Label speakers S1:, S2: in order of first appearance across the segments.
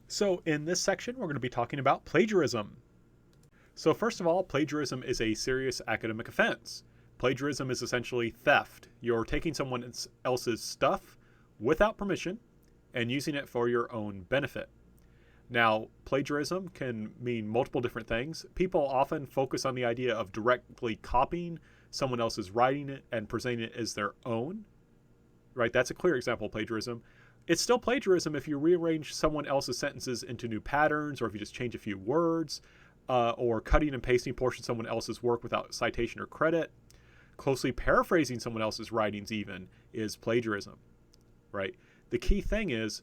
S1: So in this section, we're going to be talking about plagiarism. So first of all, plagiarism is a serious academic offense. Plagiarism is essentially theft. You're taking someone else's stuff without permission and using it for your own benefit. Now, plagiarism can mean multiple different things. People often focus on the idea of directly copying someone else's writing and presenting it as their own, right? That's a clear example of plagiarism. It's still plagiarism if you rearrange someone else's sentences into new patterns, or if you just change a few words, or cutting and pasting portions of someone else's work without citation or credit. Closely paraphrasing someone else's writings even is plagiarism, right? The key thing is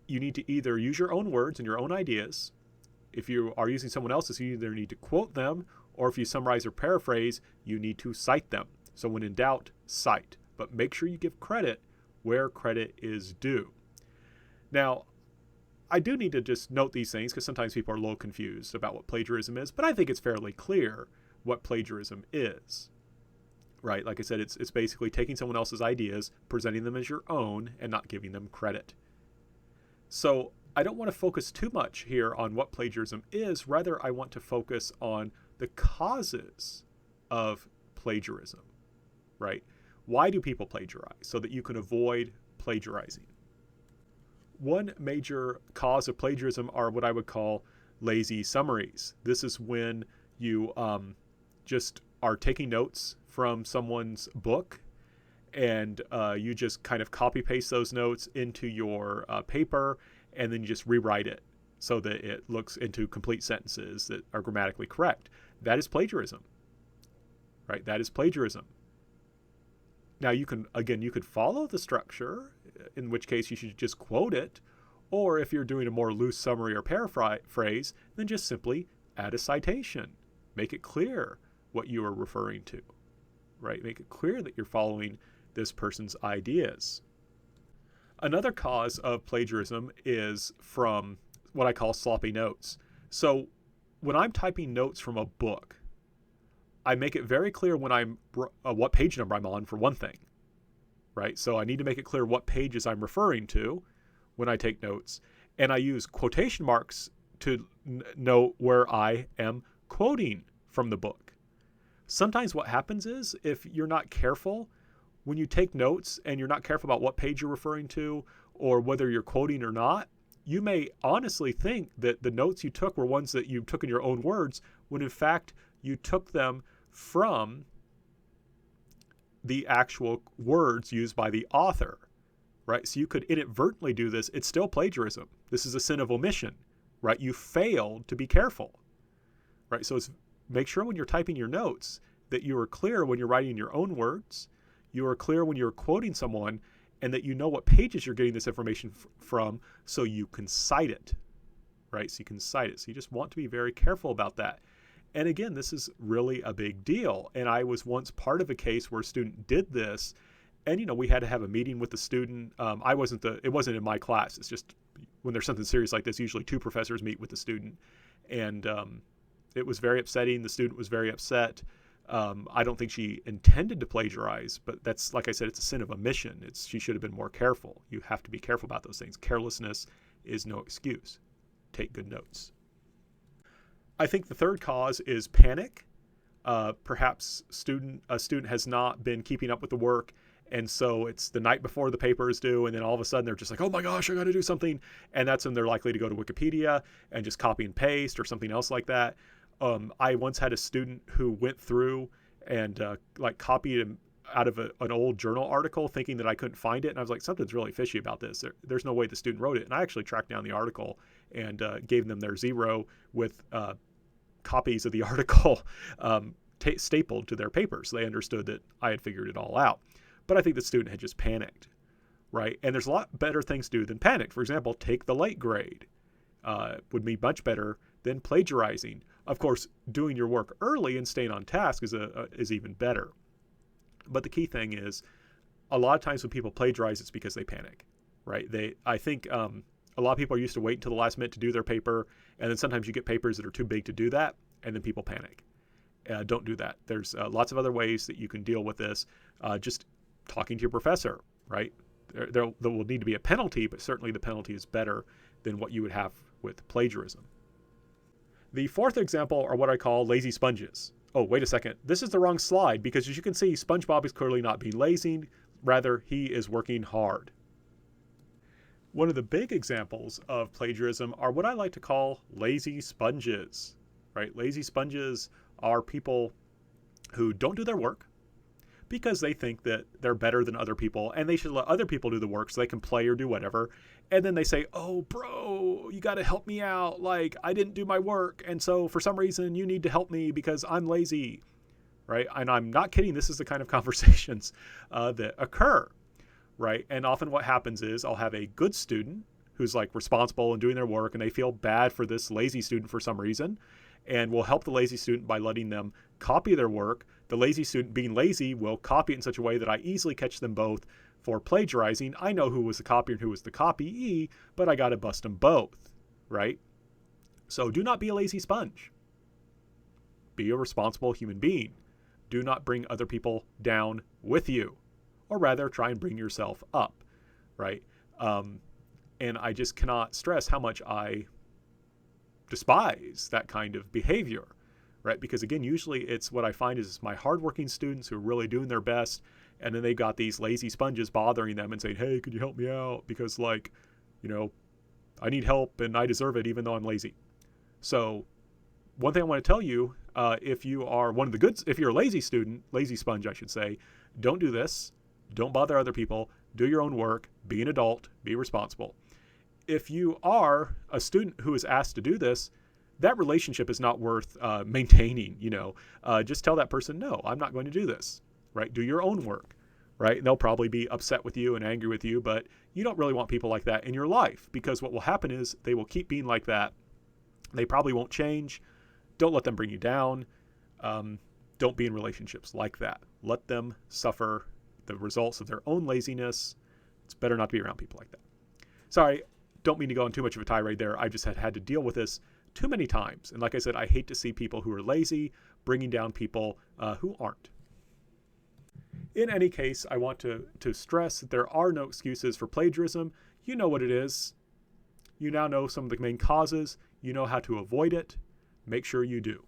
S1: you need to either use your own words and your own ideas. If you are using someone else's, you either need to quote them, or if you summarize or paraphrase, you need to cite them. So when in doubt, cite. But make sure you give credit where credit is due. Now, I do need to just note these things because sometimes people are a little confused about what plagiarism is, but I think it's fairly clear what plagiarism is, right? Like I said, it's basically taking someone else's ideas, presenting them as your own, and not giving them credit. So I don't want to focus too much here on what plagiarism is. Rather, I want to focus on the causes of plagiarism, right? Why do people plagiarize? So that you can avoid plagiarizing. One major cause of plagiarism are what I would call lazy summaries. This is when you just are taking notes from someone's book and you just kind of copy paste those notes into your paper, and then you just rewrite it so that it looks into complete sentences that are grammatically correct. That is plagiarism, right? That is plagiarism. Now you could follow the structure, in which case you should just quote it, or if you're doing a more loose summary or paraphrase, then just simply add a citation. Make it clear what you are referring to, right? Make it clear that you're following this person's ideas. Another cause of plagiarism is from what I call sloppy notes. So when I'm typing notes from a book, I make it very clear when I'm what page number I'm on, for one thing, right? So I need to make it clear what pages I'm referring to when I take notes. And I use quotation marks to know where I am quoting from the book. Sometimes what happens is, if you're not careful, when you take notes and you're not careful about what page you're referring to or whether you're quoting or not, you may honestly think that the notes you took were ones that you took in your own words, when in fact you took them from the actual words used by the author, right? So you could inadvertently do this. It's still plagiarism. This is a sin of omission, right? You failed to be careful, right? So make sure when you're typing your notes that you are clear when you're writing your own words, you are clear when you're quoting someone, and that you know what pages you're getting this information from so you can cite it, right? So you can cite it. So you just want to be very careful about that. And again, this is really a big deal. And I was once part of a case where a student did this, and we had to have a meeting with the student. It wasn't in my class. It's just when there's something serious like this, usually two professors meet with the student, and it was very upsetting. The student was very upset. I don't think she intended to plagiarize, but that's, like I said, it's a sin of omission. She should have been more careful. You have to be careful about those things. Carelessness is no excuse. Take good notes. I think the third cause is panic. Perhaps a student has not been keeping up with the work, and so it's the night before the paper is due, and then all of a sudden they're just like, oh my gosh, I got to do something. And that's when they're likely to go to Wikipedia and just copy and paste or something else like that. I once had a student who went through and copied out of an old journal article, thinking that I couldn't find it. And I was like, something's really fishy about this. There's no way the student wrote it. And I actually tracked down the article and gave them their zero with copies of the article stapled to their paper. So they understood that I had figured it all out. But I think the student had just panicked, right? And there's a lot better things to do than panic. For example, take the late grade. Would be much better than plagiarizing. Of course, doing your work early and staying on task is even better. But the key thing is, a lot of times when people plagiarize, it's because they panic, right? I think a lot of people are used to wait until the last minute to do their paper, and then sometimes you get papers that are too big to do that, and then people panic. Don't do that. There's lots of other ways that you can deal with this. Just talking to your professor, right? There will need to be a penalty, but certainly the penalty is better than what you would have with plagiarism. The fourth example are what I call lazy sponges. Oh, wait a second. This is the wrong slide because as you can see, SpongeBob is clearly not being lazy. Rather, he is working hard. One of the big examples of plagiarism are what I like to call lazy sponges, right? Lazy sponges are people who don't do their work because they think that they're better than other people and they should let other people do the work so they can play or do whatever. And then they say, oh, bro, you got to help me out. Like, I didn't do my work. And so for some reason, you need to help me because I'm lazy, right? And I'm not kidding. This is the kind of conversations that occur, right? And often what happens is I'll have a good student who's like responsible and doing their work and they feel bad for this lazy student for some reason. And we'll help the lazy student by letting them copy their work. The lazy student, being lazy, will copy it in such a way that I easily catch them both for plagiarizing. I know who was the copier and who was the copyee, but I got to bust them both, right? So do not be a lazy sponge. Be a responsible human being. Do not bring other people down with you, or rather try and bring yourself up, right? And I just cannot stress how much I despise that kind of behavior, right? Because again, usually it's what I find is my hardworking students who are really doing their best, and then they've got these lazy sponges bothering them and saying, hey, could you help me out? Because like, you know, I need help and I deserve it even though I'm lazy. So one thing I want to tell you, if you are one of the good, if you're a lazy student, lazy sponge, I should say, don't do this. Don't bother other people. Do your own work. Be an adult. Be responsible. If you are a student who is asked to do this, that relationship is not worth maintaining, you know. Just tell that person, no, I'm not going to do this, right? Do your own work, right? And they'll probably be upset with you and angry with you, but you don't really want people like that in your life because what will happen is they will keep being like that. They probably won't change. Don't let them bring you down. Don't be in relationships like that. Let them suffer the results of their own laziness. It's better not to be around people like that. Sorry, don't mean to go on too much of a tirade there. I just had to deal with this too many times. And like I said, I hate to see people who are lazy bringing down people who aren't. In any case, I want to stress that there are no excuses for plagiarism. You know what it is. You now know some of the main causes. You know how to avoid it. Make sure you do.